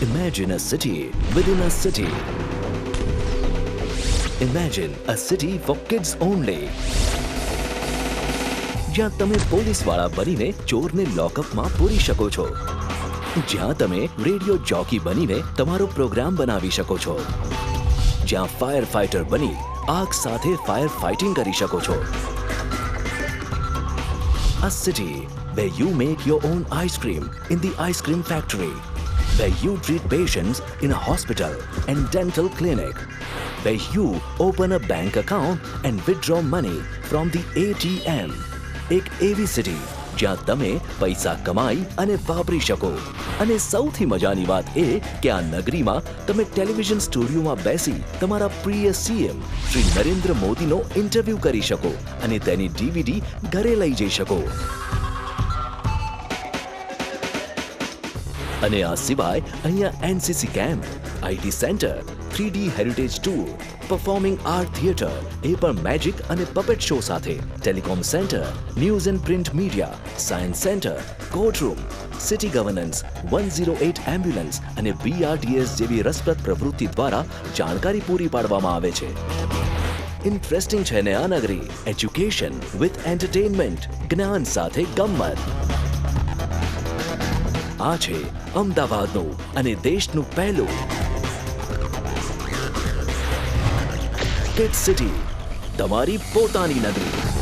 Imagine a city within a city. Imagine a city for kids only. જ્યાં તમે પોલીસવાળા બનીને ચોરને લોકઅપમાં પૂરી શકો છો. જ્યાં તમે રેડિયો જોકી બનીને તમારો પ્રોગ્રામ બનાવી શકો છો. જ્યાં ફાયર ફાઇટર બની આગ સાથે ફાયર ફાઇટિંગ કરી શકો છો. A city where you make your own ice cream in the ice cream factory, where you treat patients in a hospital and dental clinic, where you open a bank account and withdraw money from the ATM. એક એવી city જ્યાં તમે પૈસા કમાઈ અને વાપરી શકો. અને સૌથી મજાની વાત એ કે આ નગરીમાં તમે ટેલિવિઝન સ્ટુડિયોમાં બેસી તમારા પ્રિય સીએમ શ્રી નરેન્દ્ર મોદીનો ઇન્ટરવ્યૂ કરી શકો અને તેની ડીવીડી ઘરે લઈ જઈ શકો. અને આ સિવાય અહીંયા NCC camp, IT centre, 3D heritage tour, performing art theatre, એ પણ મેજિક અને પપેટ શો સાથે, telecom centre, news and print media, science centre, courtroom, city governance, 108 ambulance અને BRTS જેવી રસપ્રદ પ્રવૃત્તિ દ્વારા જાણકારી પૂરી પાડવામાં આવે છે. ઇન્ટરેસ્ટિંગ છે ને આ નગરી? એજ્યુકેશન વિથ એન્ટરટેનમેન્ટ, જ્ઞાન સાથે ગમ્મત. આ છે અમદાવાદનું અને દેશનું પહેલું કિડ સિટી, તમારી પોતાની નગરી.